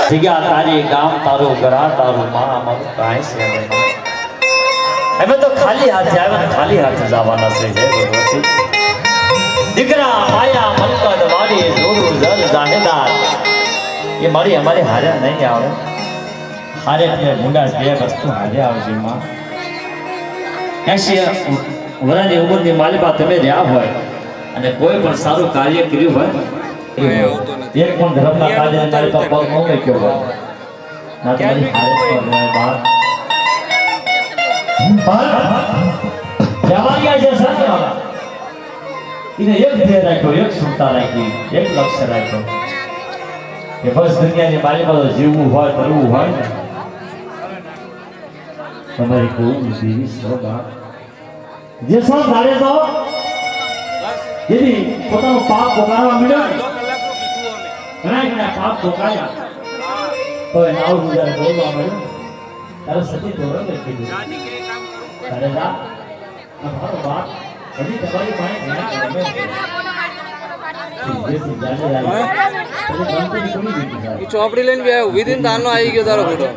જગ્યા તારી ગામ તારું ઘરા તારું માં અમારું કાંઈ છે નહીં અમે તો ખાલી હાથે આવ્યા ને ખાલી હાથે જવાના છે હે ભગવતી દીકરા માયા મલકત વાડી જોડું જલ જાહેદાર એ મારી અમારી હારે નહીં આવે હારે એટલે મુંડા બે વસ્તુ હારે આવશે માં 80 વરાની ઉંમરની માલિકા તમે રહ્યા હોય અને કોઈ પણ સારું કાર્ય કર્યું હોય એક પણ ધર્મના કાર્ય મારી પાસે પગ ન મૂક્યો હોય ના તમારી હારે જવાનિયા જે સત્યવાળા એને એક ધ્યેય રાખ્યો એક ક્ષમતા રાખી એક લક્ષ્ય રાખ્યો કે બસ દુનિયાની મારી પાસે જીવવું હોય કરવું હોય ને તમારી કોઈ જીવી સૌભાગ જે સૌ ધારે તો જેથી પોતાનું પાપ પોકારવા મળ્યો ઘણા પાપ પોકાર્યા તો એને આવું ગુજારે બોલવા મળ્યું તારે સતી ધોરણ કીધું તારે જા મારો બાપ હજી તમારી પાસે ચોપડી લઈને બે વિધિન તારનો આવી ગયો તારો ફોટો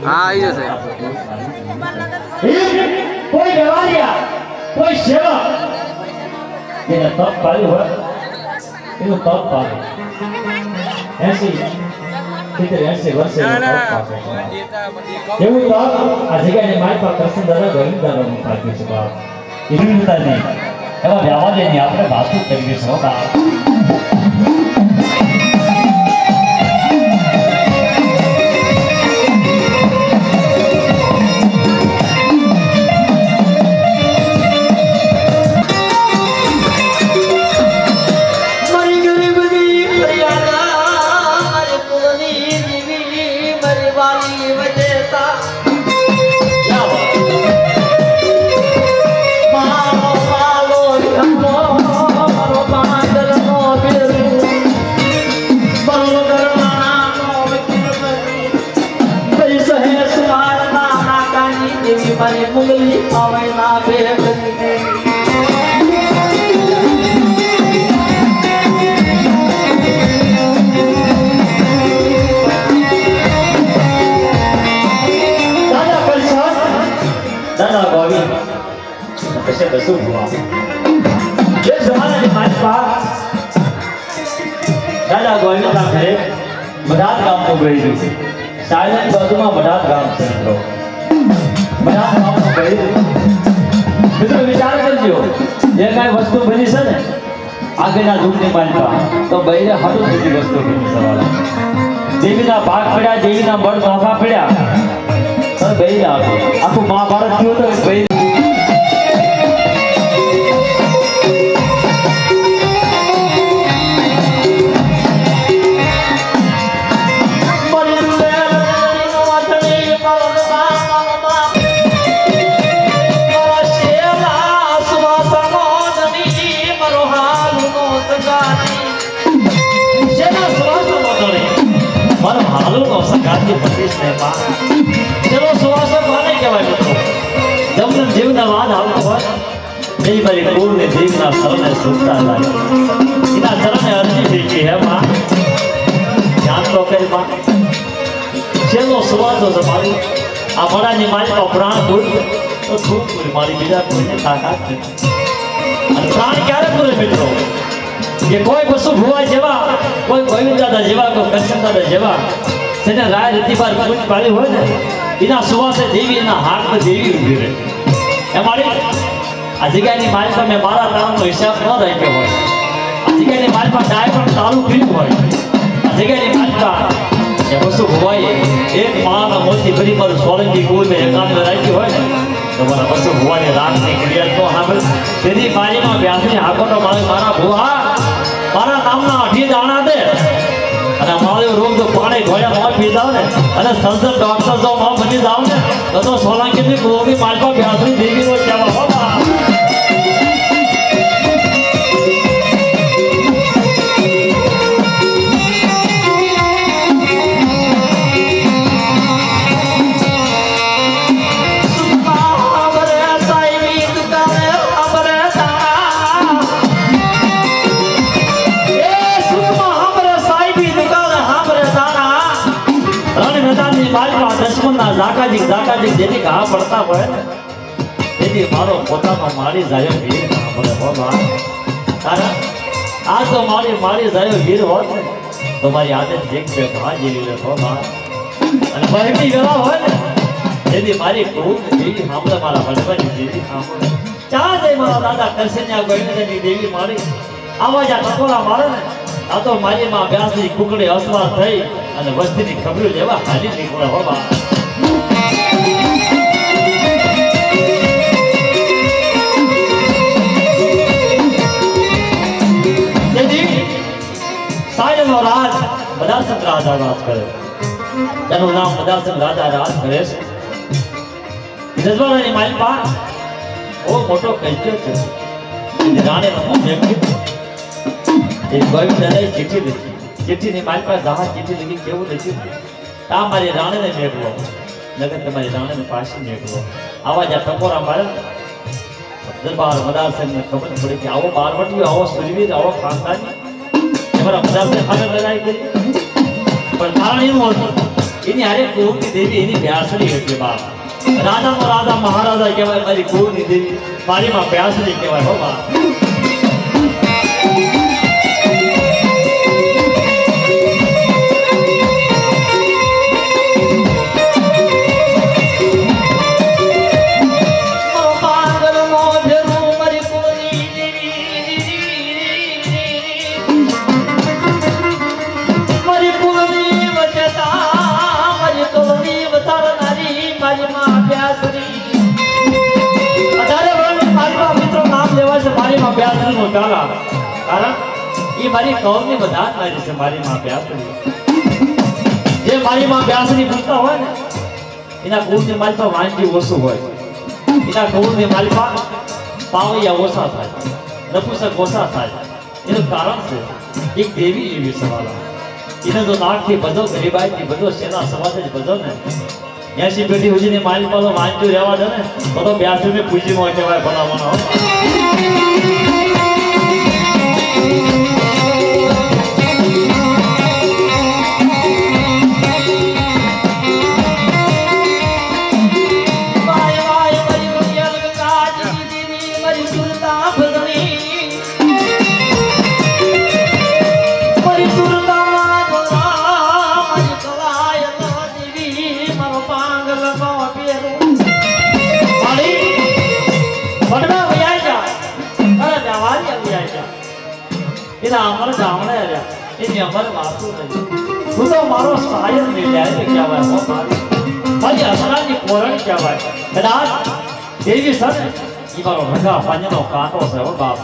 હા આવી જશે કોઈ વ્યવહારિયા કોઈ સેવા જેને તપ પાડ્યું હોય એનું તપ પાડે 80 વર્ષે એવું તપ આ જગ્યાની મારી પાસે કૃષ્ણ દાદા ગોવિંદાનું પાડ્યું છે બાપ એવી રીતે નહીં એવા વ્યવહારની આપણે વાતો કરીએ છીએ બાપ મારી મુંગલી આવે ના બે દાદા ગોવિંદ કશે કશું હુઆ જે જમાનાની મારી પાસે દાદા ગોવિંદના ઘરે બધાત ગામનું ગયેલું સાયલની બાજુમાં બધાત ગામ છે મિત્રો બધાત ગામનું ગયેલું મિત્રો વિચાર કરજો જે કાંઈ વસ્તુ બની છે ને આગળના દૂધની માલિકા તો બૈરે હાથું સુધી વસ્તુ બની સવાલ દેવીના ભાગ પડ્યા દેવીના બળ નોખા પડ્યા બૈરે આખું મહાભારત થયું તો બૈરે સગાતી પતિશ ને માં ચલો સુવાસો કોને કહેવાય મિત્રો જમન જીવના વાદ આવતો હોય એ મારી કુળની જીવના સરને સુખતા લાગે એના ચરણે અરજી થઈ કે હે માં ધ્યાન તો કરી માં ચલો સુવાસો તમારી આ મરાની મારી નો પ્રાણ દૂર તો ખૂબ મારી બીજા કોઈને તાકાત નથી અને પ્રાણ ક્યારે પૂરે મિત્રો કે કોઈ વસ્તુ ભુવા જેવા કોઈ ગોવિંદ દાદા જેવા કોઈ કૃષ્ણ દાદા જેવા જેને રાય રતિબાર પૂજ પાડી હોય ને એના સુવાસે દેવી એના હાથમાં દેવી ઊભી રહે એ મારી આ જગ્યાની માલિકા મેં મારા તાળનો હિસાબ ન રાખ્યો હોય આ જગ્યાની માલિકા ડાય પણ તાળું પીવું હોય આ જગ્યાની માલિકા એ વસ્તુ ભુવાઈ એક માના મોતી ભરી પર સોલંકી કુળ મેં એકાંત રાખ્યું હોય ને તો મારા વસ્તુ ભુવાની રાતની ક્રિયા તો સાંભળ તેથી મારીમાં વ્યાસની હાકોટો મારા ભુવા મારા નામના 8 દાણા દે અને અમારો રોગ તો પાણી ઘોડા ન પી જાવ ને અને સંસદ ડોક્ટર જો ન બની જાવ ને તો સોલંકીની કુળની માલિકા વ્યાસની દેવીનો કહેવા હોવા સુખા વરે સાઈ મીત કરે અમરે જાકાજી જેની ઘા પડતા હોય ને તેથી મારો પોતાનો મારી જાય વીર ના પડે હો બા. કારણ આ તો મારી જાય વીર હોત ને તો મારી આદત એક બે ઘા જેવી રહે હો બા. અને બહેની વેળા હોય ને તેથી મારી કુળ દેવી સાંભળે મારા વડવાની દેવી સાંભળે. ચા જઈ મારા દાદા કરસન્યા ગોવિંદની દેવી મારી આવા જ્યાં ટકોરા મારે ને આ તો મારી માં વ્યાસની કુકડી અસવાર થઈ અને વસ્તીની ખબરો લેવા હાલી નીકળે હો બા. સાયનો રાજ બદાસન રાજા રાજ કરે. તેનું નામ બદાસન રાજા રાજ કરે છે. રજવાડાની માલપા ઓ મોટો કજ્યો છે. રાણે નમો વ્યક્તિ એ ગોવિંદ દાદાએ ચિઠ્ઠી લખી. ચિઠ્ઠીની માલપા જહાજ ચિઠ્ઠી લખી કેવું લખ્યું આ મારી રાણીને મેળવો નગર તમારી રાણીને પાછી મેળવો. આવા જ્યાં ટકોરા મારે દરબાર મદારસનને ખબર પડી કે આવો બારવટીયો આવો સુરવીર આવો ખાનદાની તમારા મદારસન ખાને લડાઈ કરી. પણ કારણ એનું હતું એની હારે કુળની દેવી એની વ્યાસણી હતી બા. રાજાનો રાજા મહારાજા કહેવાય મારી કુળની દેવી મારી માં વ્યાસણી કહેવાય હો બા. કારણ એ મારી કૌમની બધા મારી છે મારી માં વ્યાસની. જે મારી માં વ્યાસની પૂછતા હોય ને એના કુળની માલપા વાંજી ઓછું હોય. એના કુળની માલપા પાવૈયા ઓછા થાય નપુસક ઓછા થાય. એનું કારણ છે એક દેવી એવી સવાલ એને જો નાકથી બધો ગરીબાઈથી બધો સેના સમાજ જ બધો ને 80 પેઢી સુધીની માલપાનો વાંજ્યું રહેવા દે ને તો વ્યાસને પૂજીમાં કહેવાય ભલામણો. અમર ગામડે રહ્યા એની અમર વાતો નહીં. હું તો મારો સાયર મિલ્યા કહેવાય હો મારી અસરાની કોરણ કહેવાય. કદાચ દેવી સર એ મારો રગા પાંજનો કાંટો છે હો બાપ.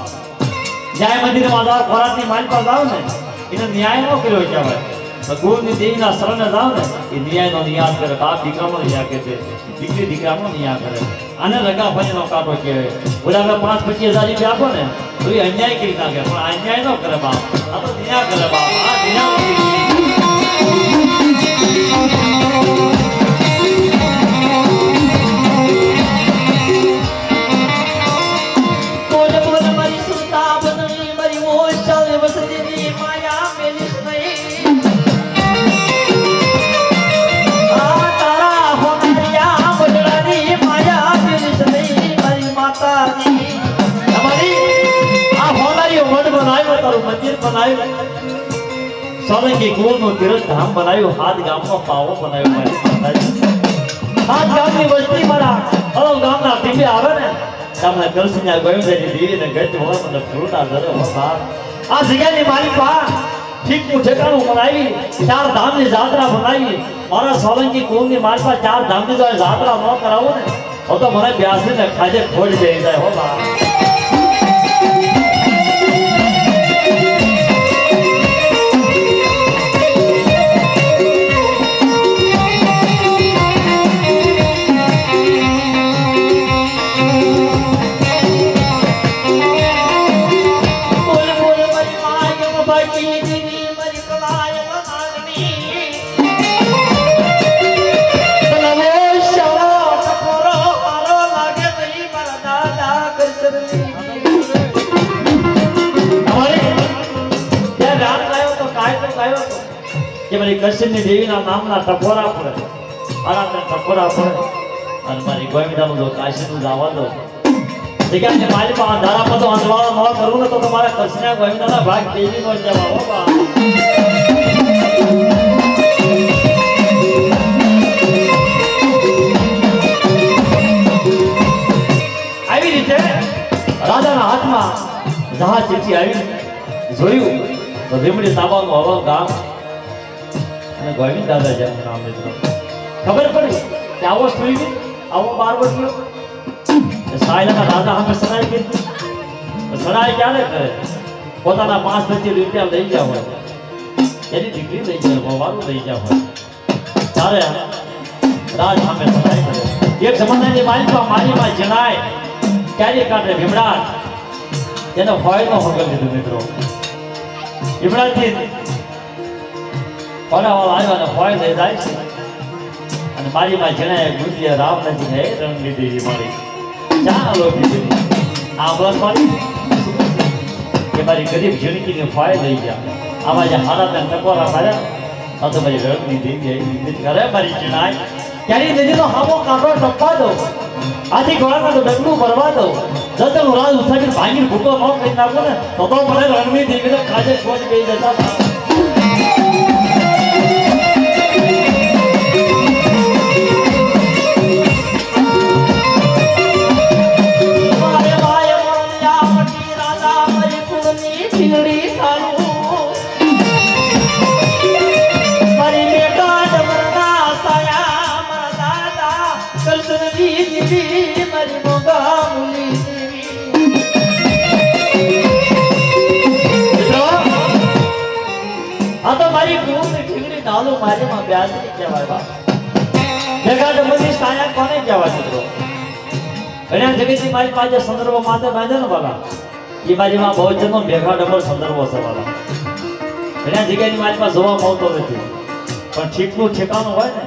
ન્યાય મંદિરમાં જાવ ખોરાકની માલ પર જાવ ને એને ન્યાય ન કર્યો કહેવાય. ગુરુની દેવીના શરણે જાવ ને એ ન્યાયનો નિયાદ કરે. બાપ દીકરાનો ન્યાય કરે છે દીકરી દીકરાનો ન્યાય કરે. આને રગા પાંજનો કાંટો કહેવાય. બોલા 5-25 હજાર રૂપિયા આપો ને તો એ અન્યાય કરી નાખે. પણ અન્યાય ન કરે બાપ. આ તો ન્યાય કરે બાપ. આ ન્યાય મંદિર બનાવ્યું. સોલંકી કુળનું તીર્થ ધામ બનાવ્યું. હાથ ગામનો પાવો બનાવ્યો મારી માતાજી. હાથ ગામની વસ્તી મારા અલગ ગામના ટીમે આવે ને તમને કલસિંહા ગોવિંદની દેવીને ગજ હોય મને ફૂલતા ધરે હો બાપ. આ જગ્યાની મારી પા ઠીકનું ઠેકાણું બનાવી 4 ધામની જાત્રા બનાવી. મારા સોલંકી કુળની મારી પા 4 ધામની જો જાત્રા ન કરાવો ને તો મને બ્યાસીને ખાજે ખોડ જઈ જાય હો બાપ. કૃષ્ણની દેવીના નામના ટકોરા પડે આરામ ટકોરા પડે અને મારી ગોવિંદાનું જો કાશીનું જવા દો જગ્યા મારી પાસે ધારા પદો અંધવાળો ન કરું ને તો તમારા કૃષ્ણ ગોવિંદાના ભાગ દેવી નો જવા હો બા આવી રીતે રાજાના હાથમાં જહાજ ચીઠી આવી જોયું તો લીમડી તાબાનું હવા ગામ અને ગોવિંદ દાદા જેમ નામ મિત્રો ખબર પડી કે આવો સ્ત્રી આવો બારવો થયો સાયલાના રાજા સામે સરાય કીધી સરાય ક્યારે કરે પોતાના 5-25 રૂપિયા લઈ ગયા હોય એની દીકરી લઈ જાય મોવાનું લઈ ગયા હોય ત્યારે રાજ સામે સરાય કરે એક જમાનાની મારી માં જણાય ક્યારે કાઢે ભીમડાટ જેનો હોય નો હગલ લીધું મિત્રો ભીમડાથી ઓલાવાળા આવ્યા અને હોય લઈ જાય છે અને મારી માં જણાય ગુંજીએ રામ નથી હે રણની દેવી મારી ક્યાં લોભી દેવી આ બસ મારી કે મારી ગરીબ જિંદગીની ફાય લઈ ગયા આવા જે હારા ટકોરા માર્યા આ તો મારી રણની દેવી આવી કરે મારી જણાય ક્યારેય દેવીનો હામો કાઢો ટપવા દો આથી ગોળામાં તો ડગલું ભરવા દો જતો હું રાજ ઉઠાવીને ભાંગીને ભૂકો ન કરી નાખો ને તો મને રણની દેવીને ખાજે છોડ ગઈ જતા મારી માં બ્યાસરી કહેવાય બા જગા ડમની સાયા કોને કહેવાય મિત્રો ઘણા જગતની મારી પાસે સંદર્ભ માથે બાંધે ને બાલા એ મારી માં બહુજનનો ભેગા ડબલ સંદર્ભો છે બાલા ઘણા જગ્યાની મારી પાસે જોવા મળતો નથી પણ ઠીકનું ઠેકાણું હોય ને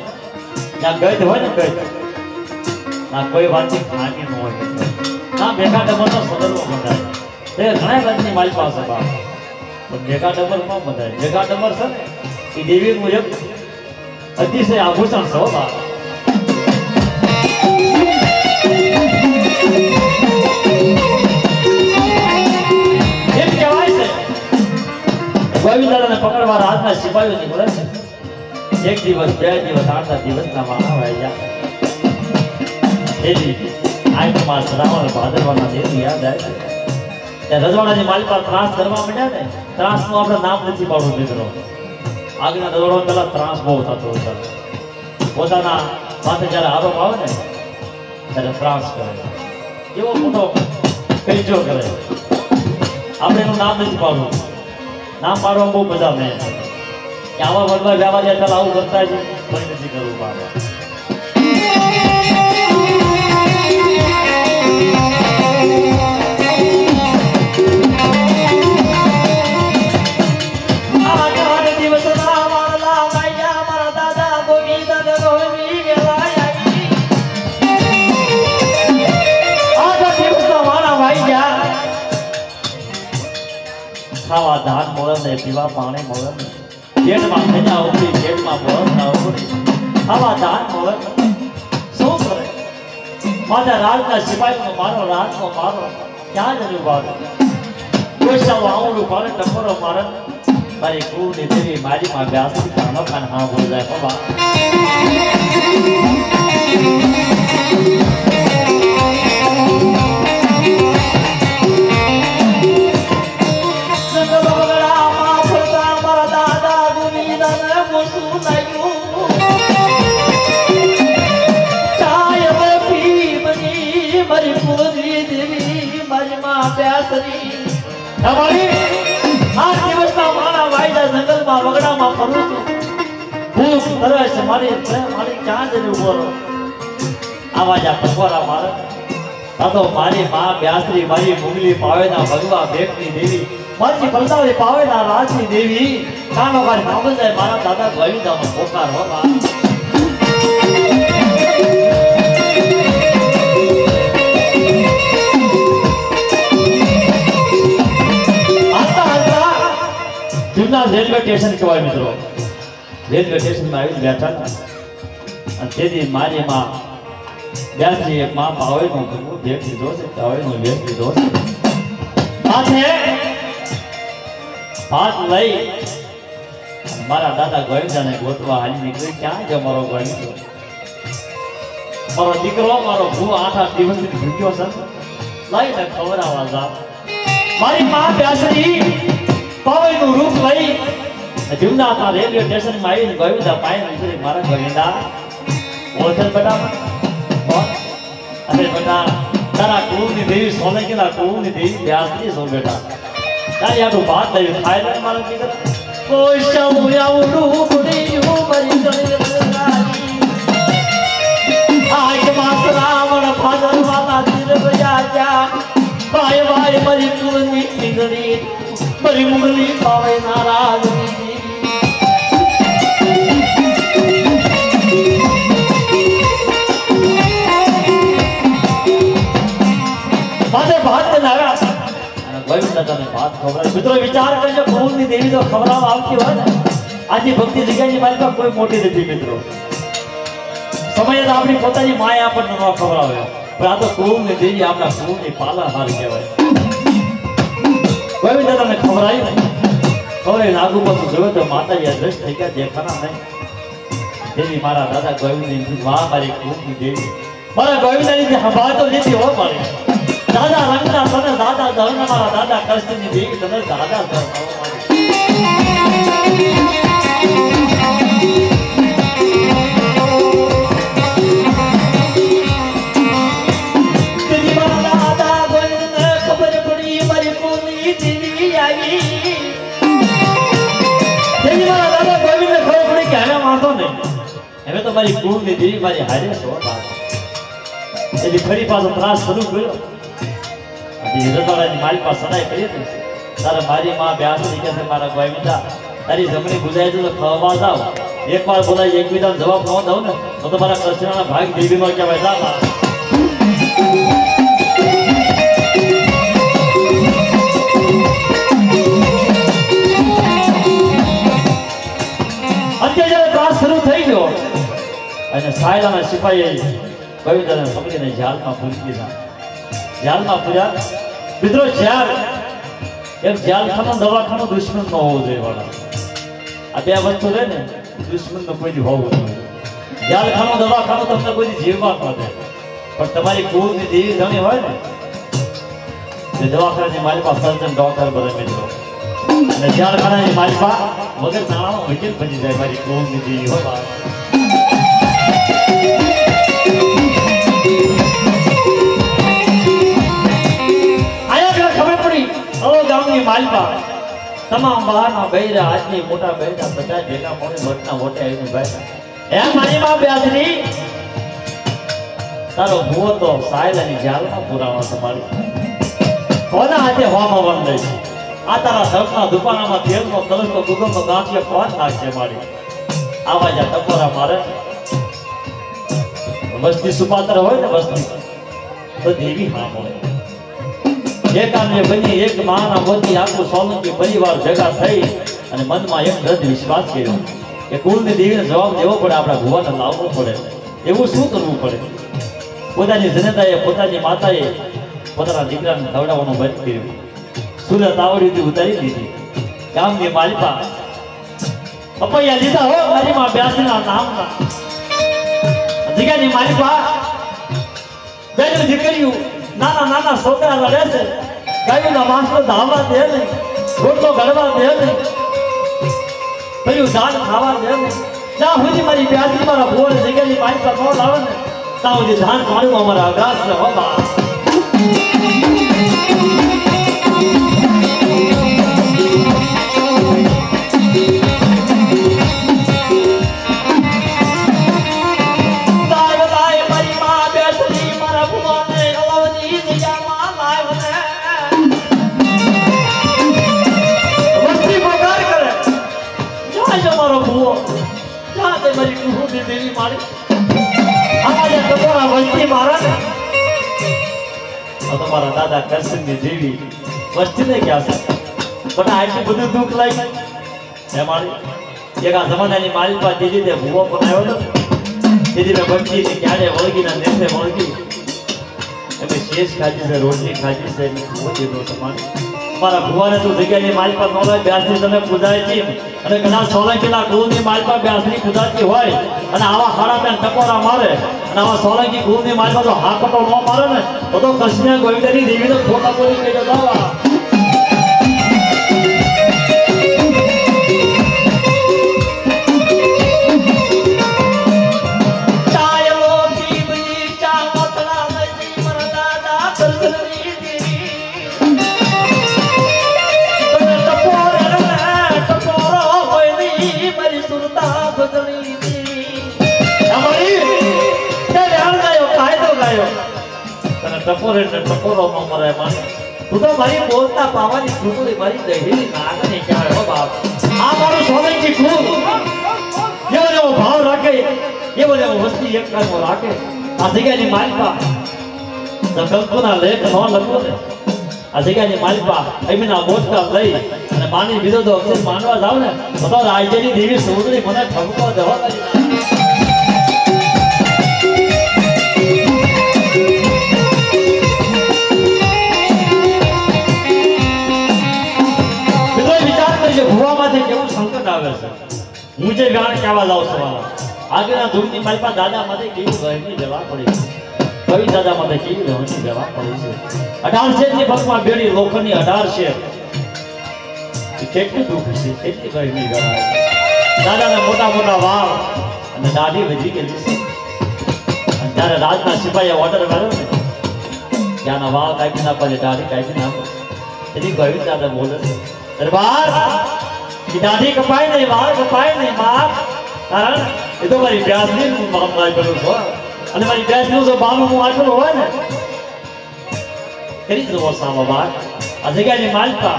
ત્યાં ગઈત હોય ને ગઈત ના કોઈ વાતની ખામી ન હોય ના ભેગા ડબલનો સંદર્ભ બંધાય તે ઘણા જાતની મારી પાસે બા પણ ભેગા ડબલ ન બંધાય ભેગા ડબલ છે ને એ દેવી મુજબ અતિશય આભૂષણ છે બા એમ કહેવાય છે ગોવિંદાને પકડવા રાતના સિપાહીઓ નીકળે છે 1 દિવસ 2 દિવસ 8 દિવસના વાણા વાયા એજી આઠમા શ્રાવણ ભાદરવાના દેવ યાદ આવે ત્યાં રજવાડાની માલિક પર ત્રાસ કરવા માંડ્યા ને ત્રાસનું આપણે નામ નથી પાડવું મિત્રો આગના દોડો પેલા ત્રાસ બહુ થતો હતો પોતાના માથે જ્યારે આરોપ આવે ને ત્યારે ત્રાસ કરે એવો મોટો કઈજો કરે આપણે એનું નામ નથી પાડવું નામ પાડવા બહુ મજા નહીં કે આવા વડવા વ્યાવા જાય ચાલ આવું કરતા છે કોઈ નથી કરવું પાડવા ખાવા ધાન મળે ને પીવા પાણી મળે ને પેટમાં ખજા ઉભરી પેટમાં ભરત ના ઉભરી ખાવા ધાન મળે શું કરે મારા રાજના સિપાહીનો મારો રાજનો મારો ક્યાં જ ઉભા કોઈ આવડું પાડે ટકોરો મારે મારી કુળની દેવી મારી માં વ્યાસી કાનો કાન હા બોલ જાય બાબા જંગલમાં વગડામાં ફરું છું ભૂખ તરસ મારી ક્યાં જઈને ઉભો રહો આવા જ ટકોરા મારે તો મારી માં બ્યાસરી મારી મુગલી પાવેના ભગવા ભેટની દેવી મારી બલદાવી પાવેના રાજની દેવી કાનો કાઢી નામ જાય મારા દાદા ગોવિંદાનો પોકાર હોવા જૂના રેલવે સ્ટેશન કહેવાય મિત્રો રેલવે સ્ટેશનમાં આવી બેઠા હતા અને તેથી મારી માં બેસી એક માં પાવેનું ભેટ લીધો છે, પાવેનું ભેટ લીધો છે. માથે હાથ લઈ મારા દાદા ગોવિંદાને ગોતવા હાલી નીકળી. ક્યાં છે મારો ગોવિંદો? મારો દીકરો, મારો ભૂ 8 દિવસથી ભૂખ્યો છે, લઈને ખવડાવવા જા. મારી માં બેસરી પાવેનું રૂપ લઈ જુમનાથના રેલવે સ્ટેશનમાં આવીને ગોવિંદા પાય નીકળી. મારા ગોવિંદા ઓળખે બેટા? અરે બેટા, તારા કુળની દેવી સોલંકીના કુળની દેવી વ્યાસની છો બેટા. તારી આટલું ભાત લઈ ખાઈ લે મારા દીકરા. કોઈ શૌર્યવું રૂપડીયું મરી જણી આંખમાં શ્રાવણ ભાદરવાના દિલવયા જા. ભાઈ ભાઈ મરી કુળની ઈંગળી મરી મુગલી પાવે નારાજની માથે ભાત બનાવ્યા અને ગોવિંદા તને ભાત ખવડાવ્યું. મિત્રો વિચાર કરજો, કુળની દેવી તો ખવડાવવા આવતી હોય ને, આજે ભક્તિ જગ્યાની મારી પાસે કોઈ મોટી નથી મિત્રો. સમયે તો આપણી પોતાની માએ આપણને ન ખવડાવે, પણ આ તો કુળની દેવી આપણા કુળની પાલનહાર કહેવાય. ગોવિંદા તને ખવડાવ્યું, ખવડાવીને આગુ પાછું જોયું તો માતાજી અદ્રશ્ય થઈ ગયા, દેખાના નહીં. દેવી મારા દાદા ગોવિંદની માં મારી કુળની દેવી મારા ગોવિંદાની સંભાળ તો લીધી હો મારી. દાદા રંગના તને દાદા ધર્મના મારા દાદા કૃષ્ણની દેવી તને દાદા ધર્મ હવે તો મારી કુળની દેવી મારી હારે છો. એની ફરી પાછો ત્રાસ શરૂ કર્યો. રતોડાની મારી પાસે સદાય કરી હતી. તારે મારી માં બેસી કે છે મારા ગોવિંદા, તારી જમણી ગુજાઈ તો ખવા જાવ. એકવાર બોલાય એકબીજાનો જવાબ ન દઉં ને તો મારા કૃષ્ણના ભાગ દેવીનો કહેવાય. જા અત્યારે ત્રાસ શરૂ થઈ ગયો અને સાયલાના સિપાહીએ ગોવિંદાને પકડીને જેલમાં પૂરી દીધા. જેલમાં પૂર્યા. મિત્રો જેલ એક જેલખાનું દવાખાનું દુશ્મન ન હોવું જોઈએ વાળા. આ બે વસ્તુ રહે ને, દુશ્મન નો કોઈ હોવું જોઈએ. જેલખાનું દવાખાનું તમને કોઈ જીવવા ન દે, પણ તમારી કુળની દેવી ધણી હોય ને તે દવાખાનાની મારી પાસે સર્જન ડોક્ટર બને મિત્રો. અને જેલખાનાની મારી પાસે વગર નાણાનો વકીલ બની જાય મારી કુળની દેવી હોય. ગામની માલપા તમામ બહારના બૈરા આજની મોટા બૈરા બધા ભેગા મળે વટના વોટે આવીને બેઠા. હે મારી માં બેસરી, તારો ભૂવો તો સાયલાની જાલમાં પુરાવા તમારી કોના હાથે હોમાં વંદે છે. આ તારા ધર્મના દુકાનામાં તેલનો કલશનો દુગમનો ગાંઠિયો કોણ નાખશે મારી. આવા જા ટકોરા મારે. વસ્તી સુપાત્ર હોય ને વસ્તી તો દેવી હા હોય. એકાને બની એક માના મોતી આખું સોલંકી પરિવાર ભેગા થઈ અને મનમાં એક દ્રઢ વિશ્વાસ કર્યો કે કુળની દેવીને જવાબ દેવો પડે, આપણા ભુવાને લાવવો પડે. એવું શું કરવું પડે? પોતાની જનતાએ પોતાની માતાએ પોતાના દીકરાને ખવડાવવાનું બંધ કર્યું. સુરત આવડીથી ઉતારી દીધી. ગામની માલિપા પપૈયા લીધા હો મારી માં બેસના નામના. જગ્યાની માલિપા બેનું દીકરીઓ નાના નાના છોકરા લડે છે. ગાયોના માંસનો ધાવા દે નહીં, રોટલો ઘડવા દે નહીં, પેલું ધાન ખાવા દે નહીં. જ્યાં સુધી મારી પ્યાસી મારા ભૂવન જગ્યાની મારી પર ન લાવે ને ત્યાં સુધી ધાન પાડવું અમારા અગ્રાસ છે. બાબા મારી કુહુની દેવી મારી અમારે તમારા વસ્તી મારા ને તમારા દાદા કરશનની દેવી વસ્તી ને ક્યાં છે પણ આટલું બધું દુઃખ લાગી હે મારી. એક આ જમાનાની મારી પાસે દીધી તે ભૂવો પણ આવ્યો તેથી મેં બંટીની ક્યારે વળગીના નેસે વળગી એમ શેષ ખાધી છે, રોટલી ખાધી છે, મોતીનો સમાન મારા ભુવાને તું જગ્યાની માલિકા નોલાય બ્યાસની તમે પૂજાય છે અને કદાચ સોલંકીના કુળની માલિકા બ્યાસની પૂજાતી હોય અને આવા હાડા ત્યાં ટકોરા મારે અને આવા સોલંકી કુળની માલિકા જો હાકટો ન મારે ને તો કૃષ્ણ ગોવિંદની દેવીને ખોટા બોલી કહી દેતા ટકોરો ન મરે માને તું તો મારી બોલતા પાવાની કૃપુરી મારી દહેલી નાગને કહેવાય હો બાપ આ મારું સોલંકી કુળ એવો જેવો ભાવ રાખે એવો જેવો વસ્તી એક કામો રાખે આ જગ્યાની માલિકા કંકુના લેખ ન લખો ને આ જગ્યાની માલિકા એમના મોટકા લઈ અને માની બીજો તો અક્ષર માનવા જાવ ને તો રાજ્યની દેવી સુંદરી મને ઠપકો દેવા ભુવામાંથી કેવું સંકટ આવે છે હું જે ગાણ કહેવા જાઉં છું આગળના ધૂળની માલપા દાદા માટે કેવી ગરમી જવા પડી છે કવિ દાદા માટે કેવી ગરમી જવા પડી છે 18 શેરની ભગમાં બેડી લોખંડની 18 શેર કેટલું દુઃખ છે કેટલી ગરમી ગવાય દાદાના મોટા મોટા વાળ અને દાઢી વધી ગયેલી છે અને ત્યારે રાજના સિપાહીએ ઓર્ડર કર્યો ને ત્યાંના વાળ કાઢી નાખવા દાઢી કાઢી નાખો એની કવિ દાદા બોલે છે દરબાર की दाढ़ी कपाई नहीं वाल कपाई नहीं बाप कारण ये तो मारी ब्यासनी मामला करूं छो અને મારી ब्यासनी जो बामो मु आटलो હોય ને કરી દો સામા બાર આ જગ્યાની માલિકા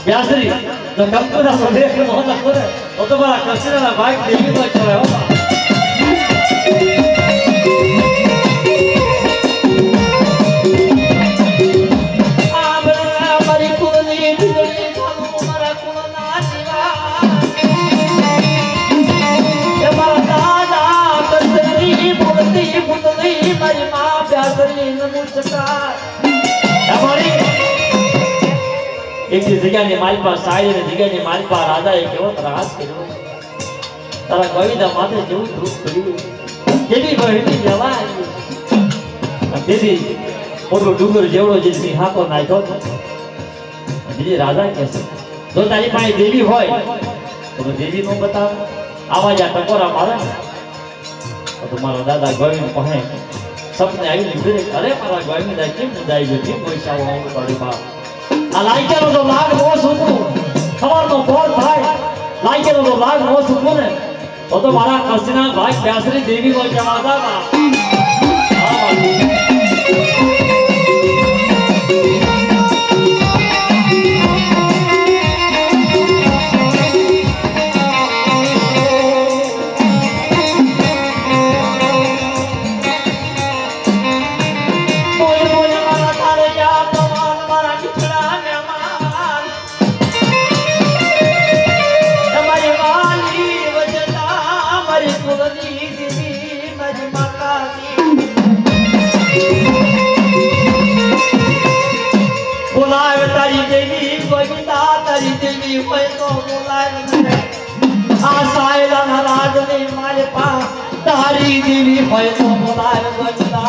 ब्यासरी જો કંપના સોલે કે મોહન કરે તો મારા કૃષ્ણના ભાઈ દેવી તો કરે હો एक जगह मालिका साई ने जगह मालिका राजा ए केવો ત્રાસ કર્યો તારા ગવિદા માથે જેવું દુઃખ પડ્યું કેવી બહેની જવાય દીદી ઓલો ડુંગર જેવડો જેની હાકો નાખ્યો દીદી રાજા કહે છે જો તારી પાસે દેવી હોય તો દેવી નો બતાવ આવા જા ટકોરા મારે તો તમારા દાદા ગવિન કહે સપને આવી લીધે અરે મારા ગવિન દા કેમ જાય જો કેમ પૈસા આવું પડી બા આ લાઈકેનો જો લાગ નો સુકું સવારનો કોર થાય લાઈકેનો જો લાગ નો સુકું ને તો મારા કૃષ્ણના ભાઈ બ્યાસરી દેવી નો કહેવાતા तारी देवी भय तो बोलाय गोविंदा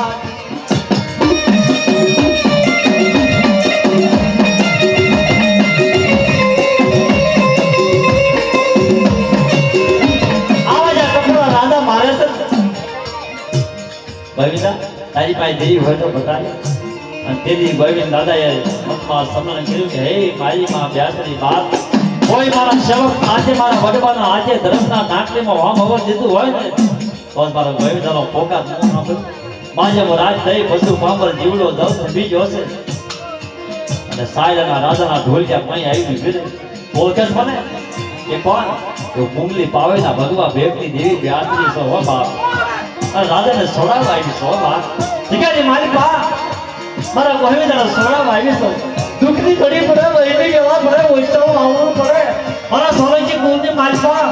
आवाज कपड़ा राजा मारे से गोविंदा तारी पाई देवी भय तो बताय અને તેદી ગોવિંદ દાદાએ મનમાં સમરણ કર્યું કે હે મારી માં બ્યાસરી બાપ કોઈ મારા સેવક આજે મારા વડવાના આજે ધર્મના નાટલીમાં વામ હવર દીધું હોય ને તો મારા ગોવિંદાનો પોકાત ન સાંભળ માજે રાજ થઈ પશુ પાંબર જીવડો દસ બીજો હશે અને સાયરાના રાજાના ઢોલિયા કઈ આવી ગયું ઓળખે મને કે કોણ તો મુંગલી પાવેના ભગવા ભેગની દેવી બ્યાસરી સો હો બાપ અને રાજાને છોડાવવા આવી સો બાપ ઠીકાની માલિક બા મારા ગોવિંદાને છોડાવવા આવી સો દુઃખની ઘડી પડે વહીની જવા પડે વૈષ્ણવ આવવું પડે મારા સોલંકી કુળની માલિકા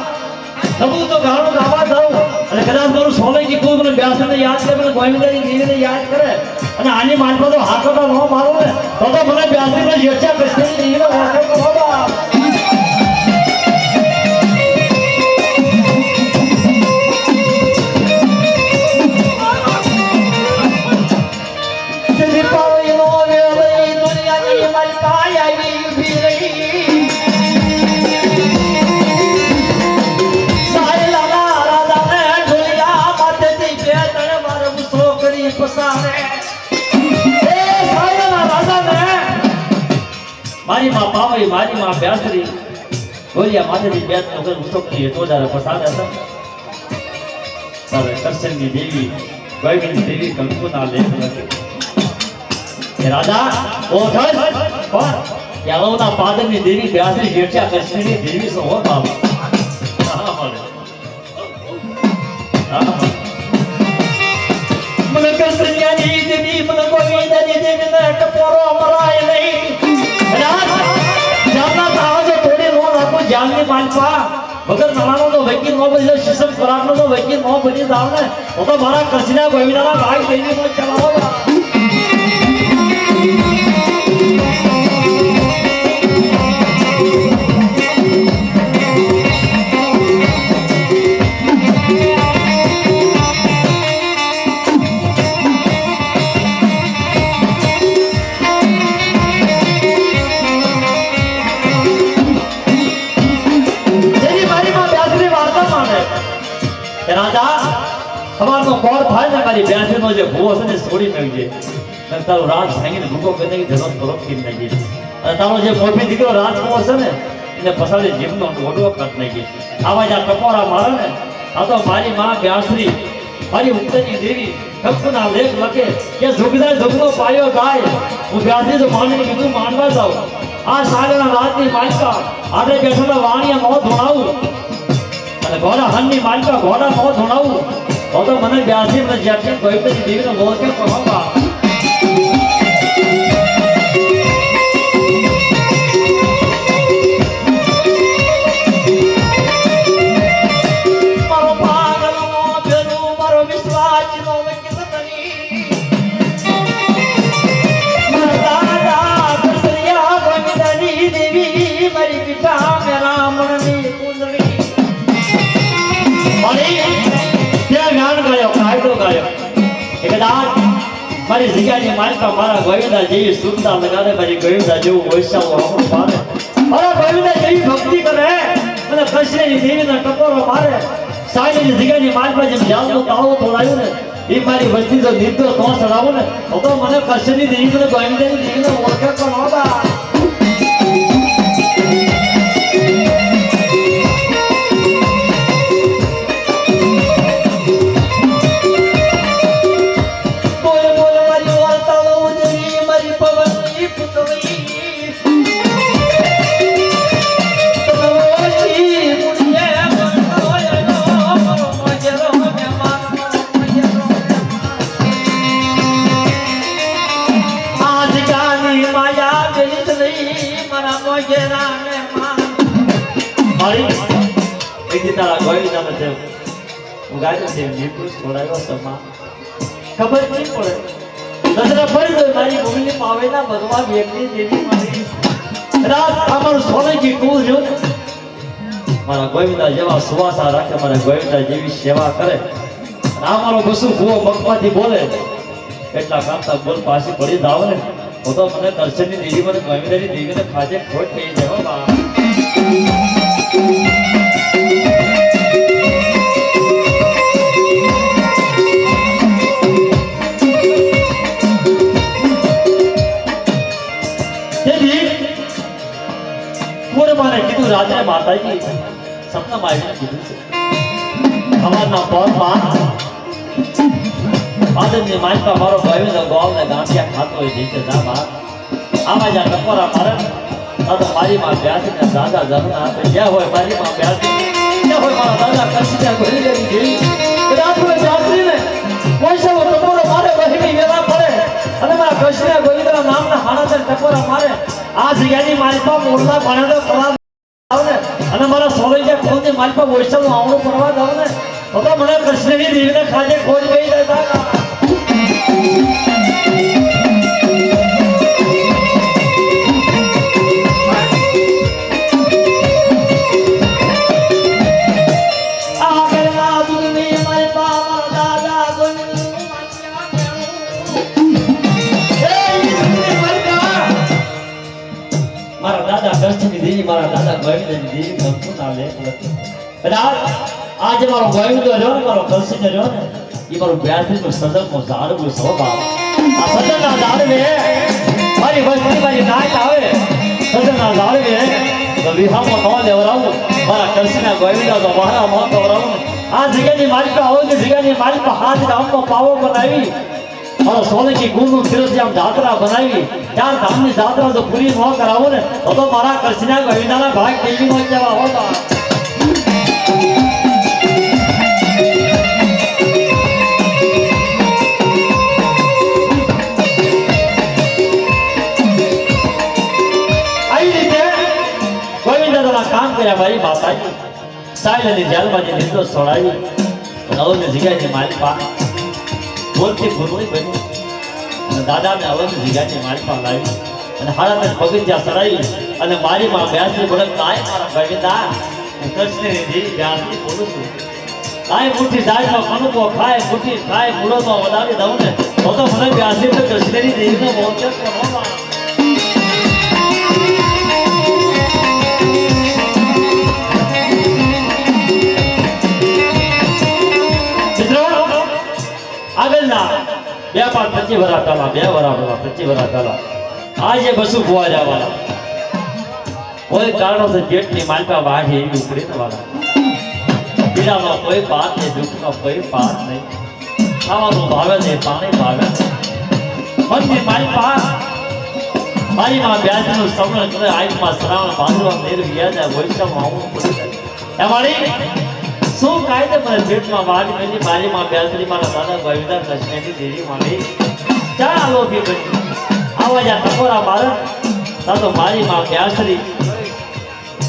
સબૂત તો ગાણું ગાવા દઉં અને કદાચ મારું સોલંકી કુળ મને બેસને યાદ કરે મને ગોવિંદાની દેવીને યાદ કરે અને આની માનપા તો હાથોટા ન મારો ને તો મને બેસને યચ્છા કૃષ્ણની દેવીને ઓળખે તો બાબા મારી માં પાવઈ મારી માં બેસરી બોલ્યા માથેથી બેસ વગર ઉઠોકતી તો જારે પસાર હતા તારે કરશનની દેવી ગોવિંદની દેવી કંકુના લેખ લખે કે રાજા ઓઠસ કોણ યાવના પાદરની દેવી બેસરી જેઠ્યા કૃષ્ણની દેવી સો હો બાબા હા મળે હા મને કૃષ્ણની દેવી મને ગોવિંદની દેવી ને ટપોરો મરાય નહીં જાનની માલપા વગર નવાનો તો વૈકી નો બની શિશમ ખોરાકનો તો વૈકી નો બની જાવ ને હું તો મારા કૃષ્ણના ગોવિંદના ભાઈ દેવી નો ચલાવો રાજા અમારનો કોર થાય ને મારી બેસીનો જે ભૂવો છે ને છોડી મેળજે અને તારો રાજ ભાંગીને ભૂકો કરી નાખી ધરમ તરફ કરી નાખી અને તારો જે મોભી દીકરો રાજકુમાર છે ને એને પસાડી જીભનો ઓડવો કાઢ નાખી આવા જ આ ટપોરા મારે ને આ તો મારી માં બેસરી મારી ઉત્તરની દેવી કંકુના લેખ લખે કે ઝુગદાર ઝુગનો પાયો ગાય હું બેસરી તો માનીને કીધું માનવા જાઉં આ સાગરના રાતની માલિકા આડે બેઠેલા વાણિયા નો ધોણાવું ઘોડા હનની માલિકા ઘોડા નો ધોણાવું તો મને બેસી મને જ્યાંથી ગોવિંદની દેવીનો બોલ કે કહવા મારો પાગલનો બેનો મારો વિશ્વાસનો વકીલની મારા કૃષ્ણયા ગોવિંદની દેવી મારી પિતા મેરા મનની કુંદડી ત્યાં ગાન ગાયો કાયદો ગાયો એક દાન મારી જગ્યાની માલિકા મારા ગોવિંદા જેવી સુરતા લગાડે મારી ગોવિંદા જેવું વૈશાવો આપણું પાડે મારા ગોવિંદા જેવી ભક્તિ કરે અને કૃષ્ણની દેવીના ટકોરો મારે સાઈની જગ્યાની માલિકા જેમ જાલનું તાળું તોડાયું ને એ મારી વસ્તી જો નિર્દોષ ન ચડાવું ને તો મને કૃષ્ણની દેવી મને ગોવિંદાની દેવીને ઓળખે પણ નહોતા ખબર નહીં પડે નજરે પડી ગઈ મારી મમ્મીની પાવેના ભગવાન વ્યક્તિ દેવી મારી રાત અમારું સોનેજી કુલ જો મારા ગોવિંદા જેવા સુવાસા રાખે મારા ગોવિંદા જેવી સેવા કરે આ મારો બસુ ભૂવો મગમાંથી બોલે એટલા કામતા બોલ પાછી પડી જાવ ને તો મને દર્શનની દેવી મને ગોવિંદાની દેવીને ખાજે ખોટ થઈ જાય બા રાજા માતાજી સપનામાં આવીને કીધું છે અમારના પગમાં આદરની માલિકા મારો ગોવિંદ ગોળને ગાંઠિયા ખાતો હોય જઈશે ના બા આમાં જ્યાં ટકોરા મારે આ તો મારી માં બેસીને દાદા જમના આપે જ્યાં હોય મારી માં બેસી ત્યાં હોય મારા દાદા કૃષ્ણ ભરી લેવી જેવી રાત્રે બેસીને પૈસા ટકોરો મારે વહીની વેલા પડે અને મારા કૃષ્ણ ગોવિંદના નામના હાડા ટકોરા મારે આ જગ્યાની માલિકા મોરલા ભણેલો કલા અને મારા સોલૈયા કોને મારી પાસે વૈષ્ણવ આવડો કરવા દઉં ને તો મને કૃષ્ણની દેવીને ખાજે ખોજ ગઈ જતા મારા દાદા ગોવિંદ દેવી ભક્તો ના લે આજે મારો ગોવિંદ રહ્યો ને મારો કલસી રહ્યો ને એ મારો વ્યાસી નું સદન નો ઝાડવું સ્વભાવ આ સદન ના ઝાડવે મારી વસ્તી મારી નાચ આવે સદન ના ઝાડવે તો વિહામો ન લેવરાવું મારા કલસી ના ગોવિંદ તો મારા મોં લેવરાવું આ જગ્યાની માલિક આવો કે જગ્યાની માલિક હાથ ગામનો પાવો બનાવી મારો સોલંકી ગુણનું તીર્થધામ જાત્રા બનાવી ચાર ધામની જાત્રા જો પૂરી ન કરાવો ને તો મારા કૃષ્ણના ગોવિંદાના ભાગ કેવી નો કેવા હોતા આવી રીતે ગોવિંદાના કામ કર્યા મારી માતાજી સાયલાની જેલમાં નિર્દોષ છોડાવી નવની જગ્યાની માલિકા બોલતી ભૂલવી બની અને દાદાને અવરની જગ્યાની માલિકા લાવી અને હાડાને પગથિયા ચડાવી અને મારી માં વ્યાસની બોલે કાંઈ મારા ગોવિંદા હું કૃષ્ણની દેવી વ્યાસની બોલું છું કાંઈ મુઠ્ઠી દાળનો કણુકો ખાય મુઠ્ઠી ખાય મૂળોનો વધારી દઉં ને તો મને વ્યાસની તો કૃષ્ણની દેવીનો મોહ છે આગળના 2-5-25 વર્ષ પહેલા 2 વર્ષ 25 વર્ષ પહેલા આજે બસુ ભોવા જવાના કોઈ કારણોસર પેટની માલપા વાઢી એવી ઉપડી થવાના પીડાનો કોઈ પાર નહીં દુઃખનો કોઈ પાર નહીં ખાવાનું ભાવે નહીં પાણી ભાવે મનની માલપા મારી માં વ્યાજનું સમરણ કરે આંખમાં શ્રાવણ ભાદરવા મેર વ્યાજ વૈષ્ણવ આવું પડી જાય અમારી શું કાયદે મને પેટમાં વાગ મેલી મારી માં બેસરી મારા દાદા ગોવિંદા કૃષ્ણની દેવી મારી ચાર આલોકી બની આવા જા ટકોરા મારે તો મારી માં બેસરી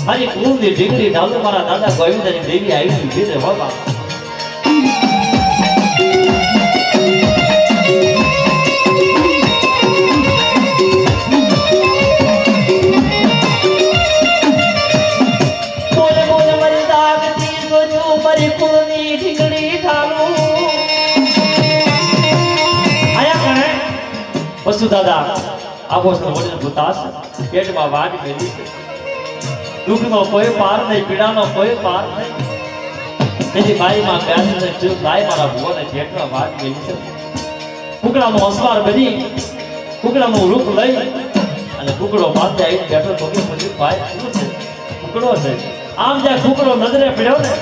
મારી કુળની ડીકરી ડાલુ મારા દાદા ગોવિંદાની દેવી આવી ઉભી રહે બાબા વસુ દાદા આભોસનો વડીલ ભૂતાસ પેટમાં વાગ મેલી છે દુઃખનો કોઈ પાર નહીં પીડાનો કોઈ પાર નહીં તેથી મારી માં બેસને ચૂપ લાય મારા ભુવને પેટમાં વાગ મેલી છે કુકડાનો અસવાર બની કુકડાનું રૂપ લઈ અને કુકડો માથે આવીને બેઠો તો પછી ભાઈ શું છે કુકડો છે આમ જ્યાં કુકડો નજરે પડ્યો ને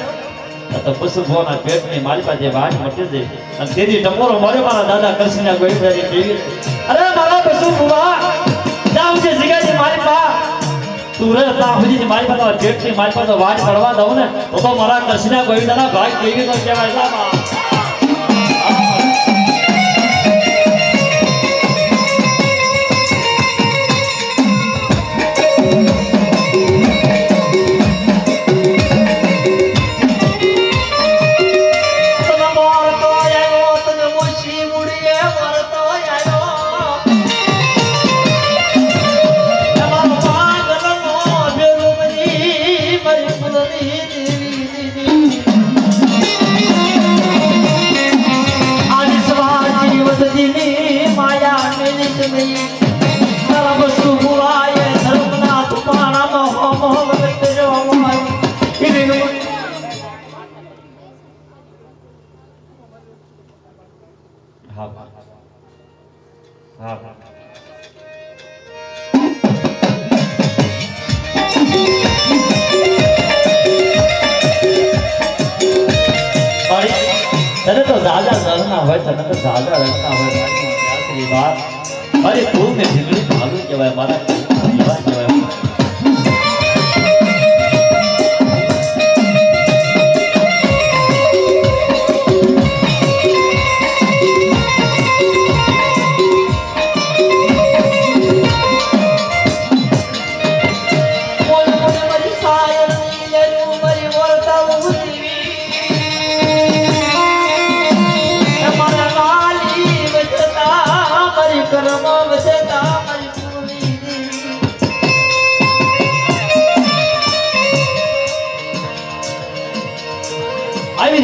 તો પશુ ભુવના પેટની મારી પાસે વાગ મટી જાય અને તેથી ટકોરો માર્યો મારા દાદા કૃષ્ણના ગોવિંદાની દેવી અરે મારા પશુ ભુવા જાવ જે જગ્યાએ મારી પા તું રે તા હુજી મારી પાસે પેટની મારી પાસે વાગ પડવા દઉં ને તો મારા કૃષ્ણના ગોવિંદાના ભાગ દેવી નો કહેવાય લાબા तने तो ज्यादा रंगना हो तने तो ज्यादा रंगना हो आखिरी बात अरे खूब में ढिगड़ी भालू केवाय मारा केवाय केवाय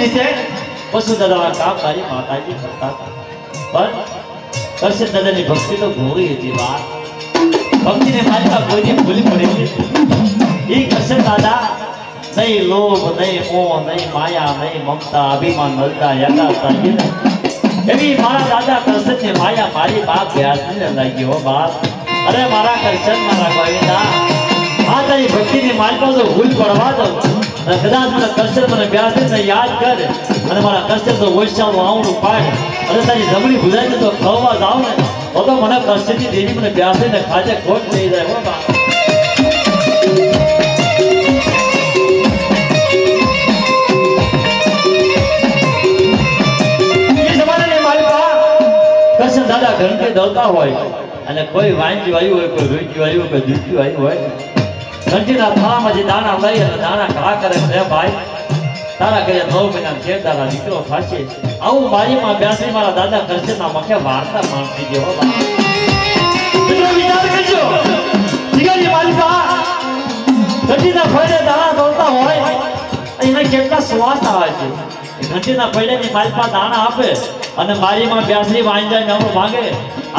રીતે પશુ દાદા કામ મારી માતાજી કરતા હતા પણ કરશે દાદાની ભક્તિ તો ઘોરી હતી વાત ભક્તિને માતા કોઈની ભૂલી પડી એ કરશે દાદા નહીં લોભ નહીં મોહ નહીં માયા નહીં મમતા અભિમાન મળતા યથાર્થતા એવી મારા દાદા કરશનની માયા મારી બાપ વ્યાસને લાગી હો બાપ અરે મારા કરશન મારા ગોવિંદા આ તારી ભક્તિની માલપા જો ભૂલ પડવા દો અને કદાચ મને કરશન મને વ્યાસને યાદ કર અને મારા કરશન તો વૈશાળું આવડું પાડ અને તારી જમણી ભુજાઈને તો ખવવા જાવ ને તો મને કરશનની દેવી મને વ્યાસને ખાજે ખોટ થઈ જાય હો બાપ કરશન દાદા ઘંટી દળતા હોય અને કોઈ વાંજી આવ્યું હોય કોઈ રોજી આવ્યું કોઈ દૂધ્યું આવ્યું હોય ઘંટીના થાળામાં જે દાણા લઈ અને દાણા ઘા કરે છે ભાઈ તારા ઘરે 9 મહિના છે તારા દીકરો થશે આવું મારીમાં બેસી મારા દાદા કરશનના મુખે વાર્તા માંગતી જેવો મિત્રો વિચાર કરજો સિગારી માલિકા ઘંટીના ફળે દાણા દળતા હોય એને કેટલા શ્વાસ આવે છે ઘંટીના ફળેની માલિકા દાણા આપે અને મારીમાં બેસરી વાંજાને અમર માંગે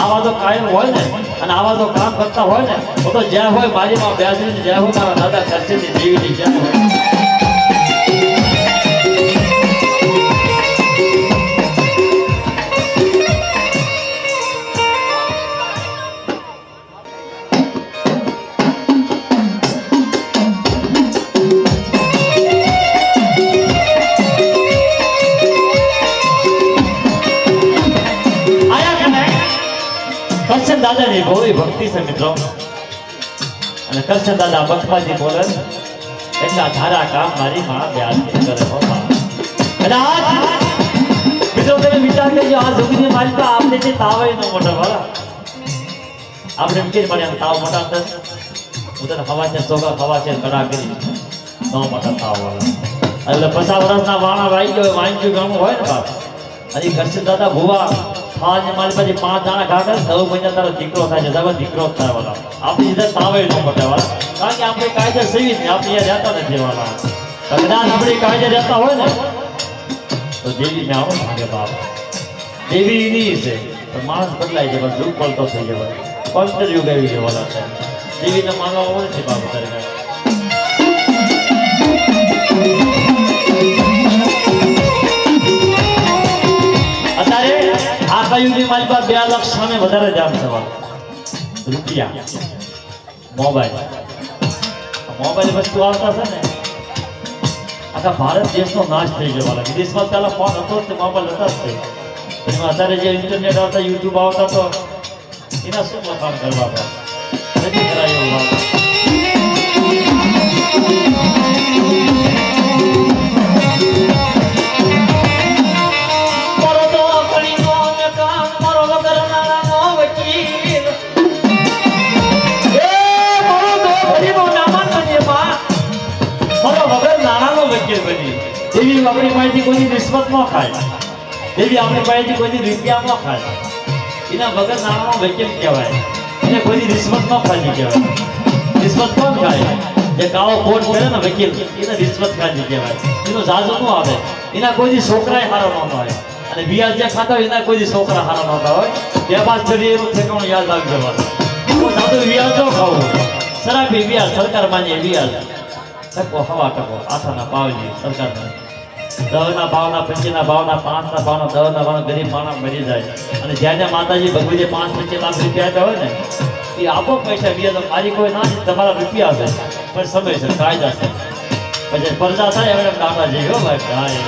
આવા તો કાયમ હોય ને અને આવા તો કામ કરતા હોય ને તો જ્યાં હોય મારીમાં બેસરી જ્યાં હોય મારા દાદા કરશનની દેવીની જ્યાં હોય કરશન દાદાની ભોળી ભક્તિ છે મિત્રો અને કરશન દાદા બચપાજી બોલે એટલા ધારા કામ મારી માં વ્યાસ કરે હો કદાચ મિત્રો તમે વિચાર કરજો આ જોગીની માલિકા આપણે જે તાવય નો મોટો વાળા આપણે એમ કે મને તાવ મોટા થશે હું તને હવા છે સોગા હવા છે કડા કરી નો મોટા તાવ વાળા એટલે 50 વર્ષના વાણા વાઈ ગયો વાંચ્યું ગામું હોય ને બાપ અને કરશન દાદા ભુવા आज मारी पाजी 5 दाना खाकर 9 महीना तारा દીકરો થાય છે જગત દીકરો થાય વાલા આપણી ઇધર તાવે ન મોટે વાલા કારણ કે આપણે કાયદે સહી છે આપણે યાર રહેતા નથી વાલા કદાચ આપણે કાયદે રહેતા હોય ને તો દેવી ને આવો ભાગે બાપ દેવી ની છે તો માણસ બદલાય છે બસ દુઃખ પડતો થઈ જાય પંચર યુગ આવી છે વાલા છે દેવી ને માનવા હોય છે બાપ તરીકે આ કયુની મારી પાસે 2 લાખ સામે વધારે જામ સવાલ રૂપિયા મોબાઈલ વસ્તુ આવતા છે ને આખા ભારત દેશનો નાશ થઈ ગયો વાલા વિદેશમાં પેલા ફોન હતો તે મોબાઈલ હતા જ એમાં અત્યારે જે ઇન્ટરનેટ આવતા યુટ્યુબ આવતા તો એના શું કામ કરવા પડે નથી કરાયું દેવી આપણી પાસેથી કોઈ રિશ્વત ન ખાય દેવી આપણી પાસેથી કોઈ રૂપિયા ન ખાય એના વગર નાણાનો વકીલ કહેવાય એને કોઈ રિશ્વત ન ખાધી કહેવાય રિશ્વત કોણ ખાય જે કાળો કોટ કરે ને વકીલ એને રિશ્વત ખાધી કહેવાય એનો જાજો ન આવે એના કોઈ છોકરાય હારો ન હોય અને વ્યાજ જે ખાતા હોય એના કોઈ છોકરા હારા ન હોય બે પાસ કરી એવું ઠેકાણું યાદ આવી જવાનું જાદુ વ્યાજ ન ખાવું શરાબી વ્યાજ સરકાર માન્ય વ્યાજ ટકો હવા ટકો આથાના પાવજી સરકારના 10 ના ભાવના 25 ના ભાવના 5 ના ભાવના 10 ના ભાવના ગરીબ માણસ મરી જાય અને જ્યાં માતાજી ભગવતી 5-25 લાખ રૂપિયા આપ્યા હોય ને એ આપો પૈસા બીજા તો મારી કોઈ ના તમારા રૂપિયા હશે પણ સમયસર કાયદા છે પછી પડદા થાય હવે ટાટા જેવી હો ભાઈ ભાઈ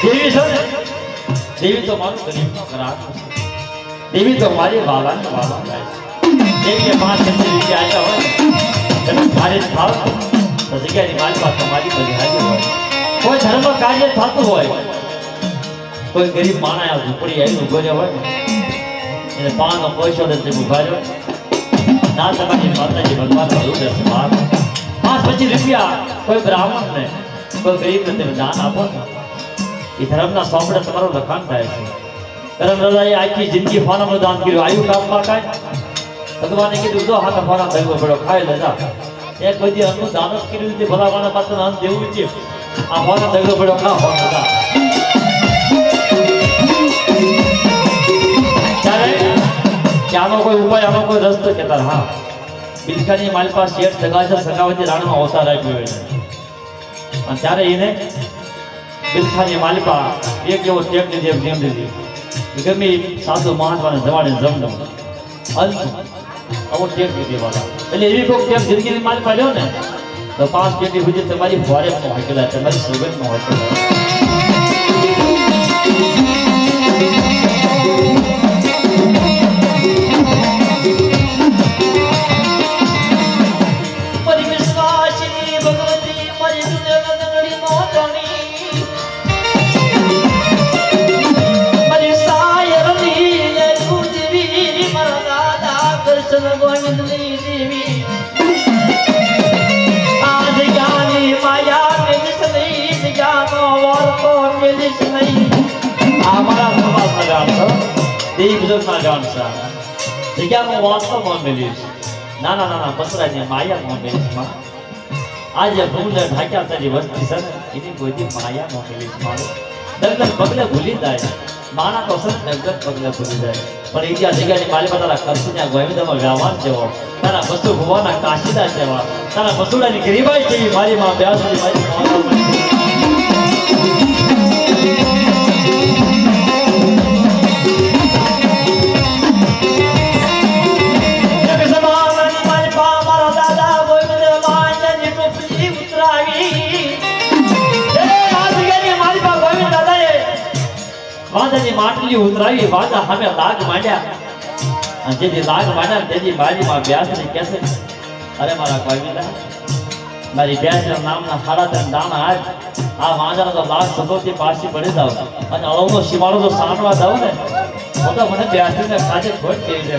દેવી છે દેવી તો મારું ગરીબનો ગ્રાહક દેવી તો મારી વાલાને વાલા થાય દેવીએ 5-25 રૂપિયા આપ્યા હોય તમે મારે થાવ તો જગ્યાની મારી પાસે તમારી બધી હાજર હોય કોઈ ધર્મ કાર્ય થતું હોય કોઈ ગરીબ માણસ આ ઝૂંપડી આવીને ઉભો રહ્યો હોય એને પાનો પૈસો દે તે ઉભા રહ્યો ના તમારી માતાજી ભગવાન ભલું રહેશે બાપ 5-25 રૂપિયા કોઈ બ્રાહ્મણને કોઈ ગરીબને તમે દાન આપો ને એ ધર્મના સોંપડે તમારું લખાણ થાય છે કરમ દાદાએ આખી જિંદગી ફોનમાં દાન કર્યું આયુ કામમાં કાંઈ ભગવાને કીધું જો હાથ ફોરા થયો પડ્યો ખાઈ લેજા એક બધી અન્નનું દાન જ કર્યું છે ભલાવાના પાત્ર અન્ન દેવું છે આ ફોરા થયો પડ્યો ખા ફોરા ત્યારે આનો કોઈ ઉપાય આનો કોઈ રસ્તો કેતા હા બિલખાની મારી પાસે શેઠ સગાજા સગાવતી રાણમાં અવતાર આપ્યો હોય અને ત્યારે એને બિલખાની માલિકા એક એવો ટેક લીધી જેમ લીધી ગમે સાધુ મહાત્માને જવાડે જમનું અંત આવો ટેક લીધી વાળા એટલે એવી કોઈ ટેક જિંદગીની માલિકા લ્યો ને તો 5 પેટી સુધી તમારી ફોરે નો હાકેલા તમારી સુગંધ નો હાકેલા ના પસરાની માયા માં મેલીશ માં આજે ભૂલે ઢાક્યા તારી વસ્તી છે ને એની કોઈ માયા માં મેલીશ મારો દગદગ પગલે ભૂલી જાય માના તો સર દગદગ પગલે ભૂલી જાય પણ એ જ્યાં જગ્યાની માલિકા તારા કરસુના ગોવિંદમાં વ્યવહાર જેવો તારા વસ્તુ ભુવાના કાશીદા જેવા તારા વસુડાની ગરીબાઈ જેવી મારી માં બ્યાસની મારી વાદાની માટલી ઉતરાવી વાદા સામે લાગ માંડ્યા અને જેથી લાગ માંડ્યા તેથી મારી માં વ્યાસને કહેશે અરે મારા કવિતા મારી વ્યાસના નામના સાડા 3 દાણા આજ આ વાંદરા તો લાગ સતોથી પાછી પડી જાવ અને અળવનો સીમાડો તો સાંટવા જાવ ને તો મને વ્યાસને કાજે ખોટ કહી દે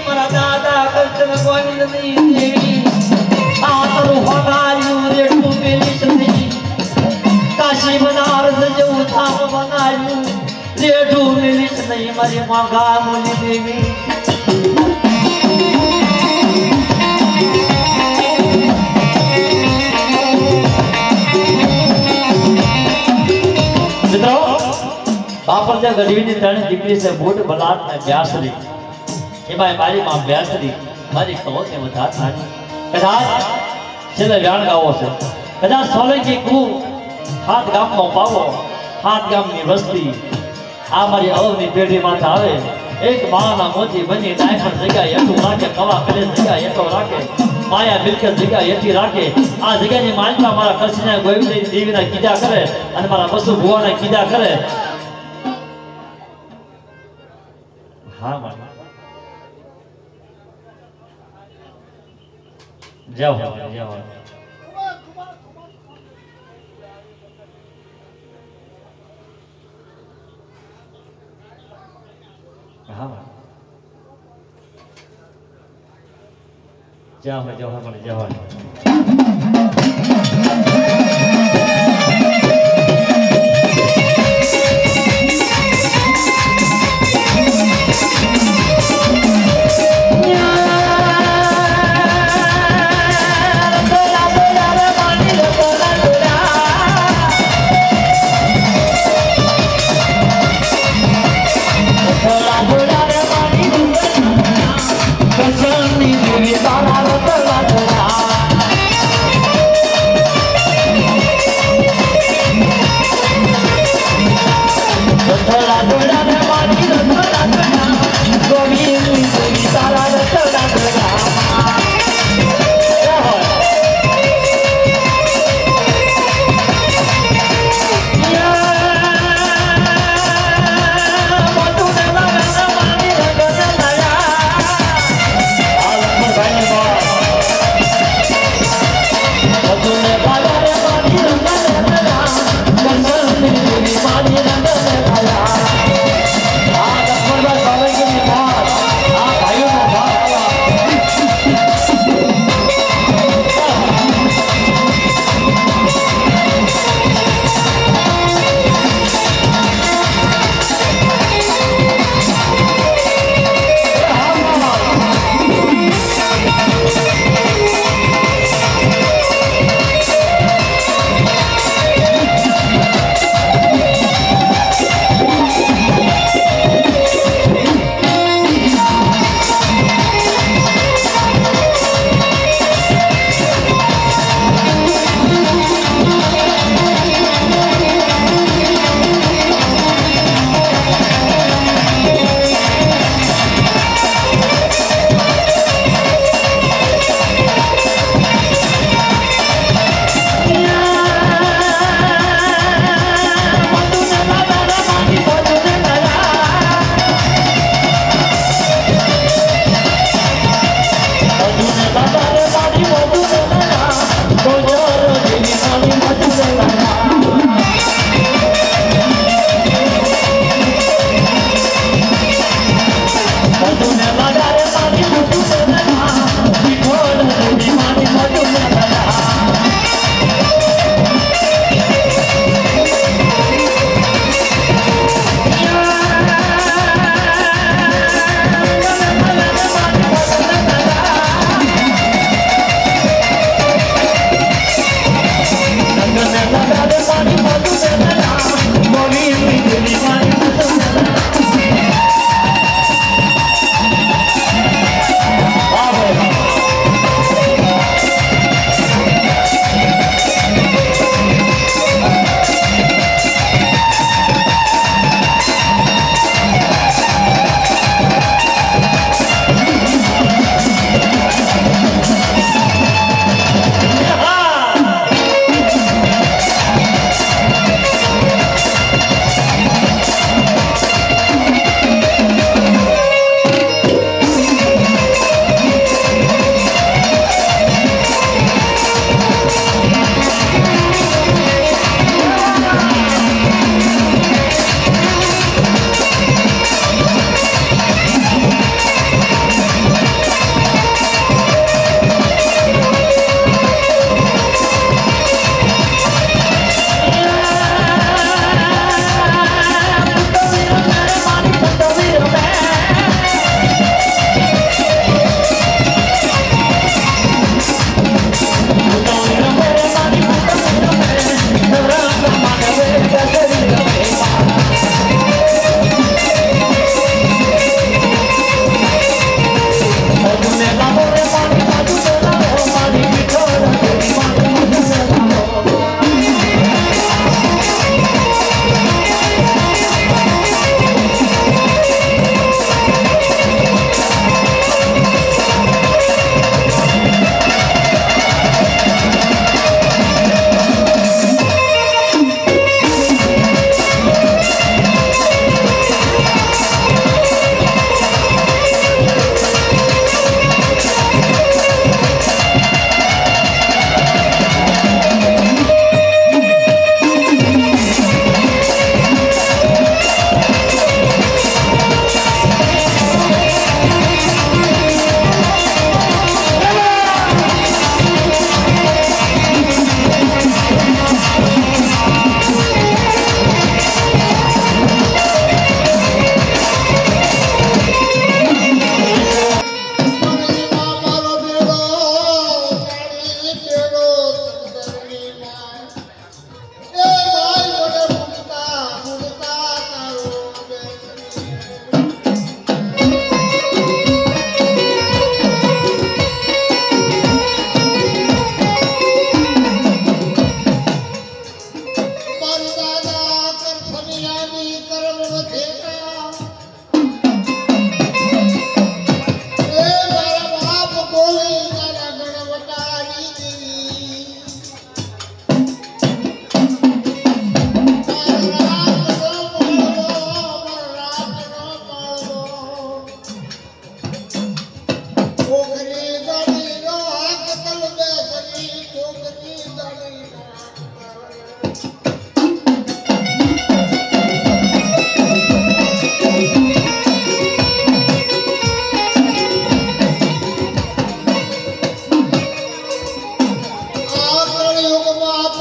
મારા દાદા કૃષ્ણ ગોવિંદની દેવી આ તરું હગાયું રેટું મેલીશ નહીં કાશી બનારસ જેવું થામ બનાવ્યું રેટું મેલીશ નહીં મારી માગા મોલી દેવી મિત્રો બાપર જ્યાં ગઢવીની 3 દીકરી છે બુટ બલાત ને વ્યાસરી એમાં મારી માં વ્યાસરી મારી કહો તે વધાર થાય કદાચ છેલ્લે વ્યાણ ગાવો છે કદાચ સોલંકી કુ 7 ગામનો પાવો 7 ગામની વસ્તી આ મારી અવની પેઢીમાં આવે એક માના મોતી બની ડાયફર જગ્યા એટું રાખે કવા કરે જગ્યા એટો રાખે માયા મિલકત જગ્યા એટી રાખે આ જગ્યાની માલિકા મારા કૃષ્ણ ગોવિંદ દેવીના કીધા કરે અને મારા પશુ ભુવાના કીધા કરે હા મારા જાઓ જાઓ હા જાઓ મને જાઓ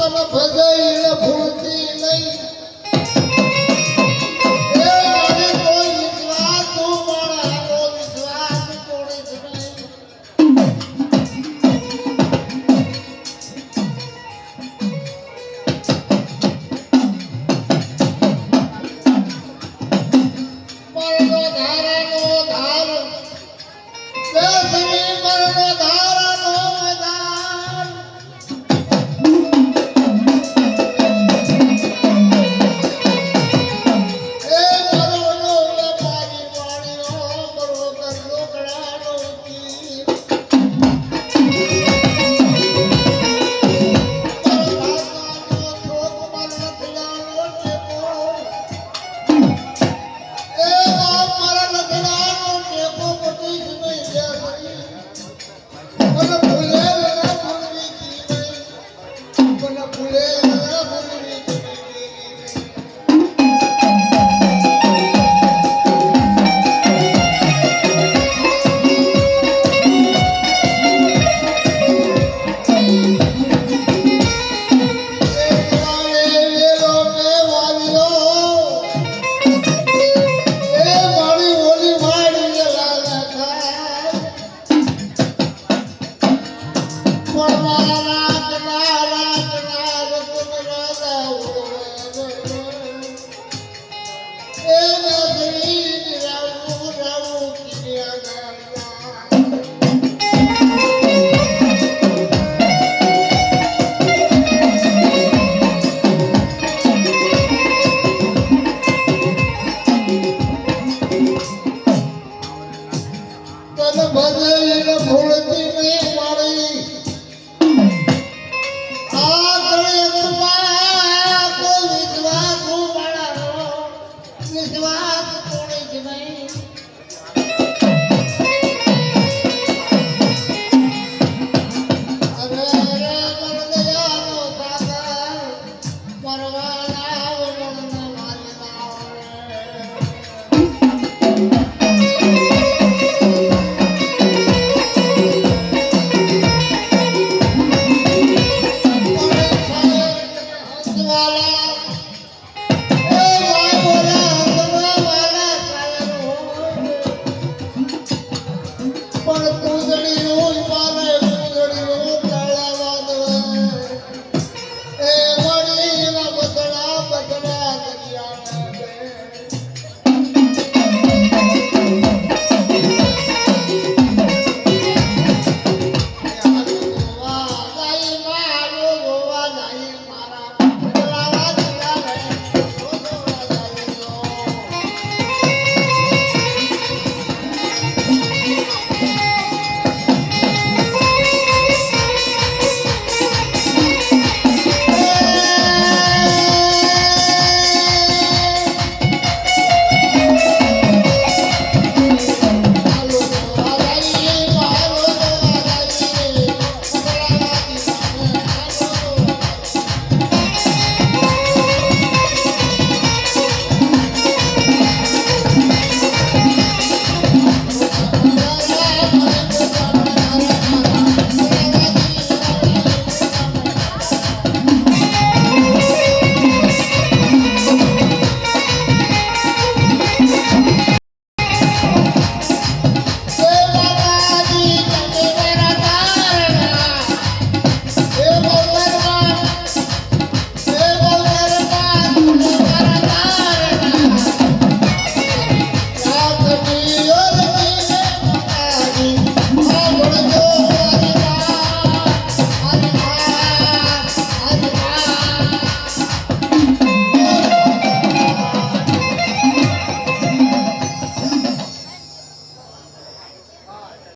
બાપાને ભજાઈને ભૂલતી નહીં એ મારી કોઈ વિશ્વાસ તું મારાનો વિશ્વાસ તોડીશ નહીં મરનો ધારાનો ધાર તે સમી મરનો ધારાનો ધાર એ મરનો મારી વાણીઓ મરો કરનો કડાનો તીર મરધાનો થોક મરનથડાનો ટેકો એ બાપ મારા લગડાનો ટેકો પટીશ નહીં દેસરી મને ભૂલે ના ભૂલવી કી નહીં મને ભૂલે ના ભૂલવી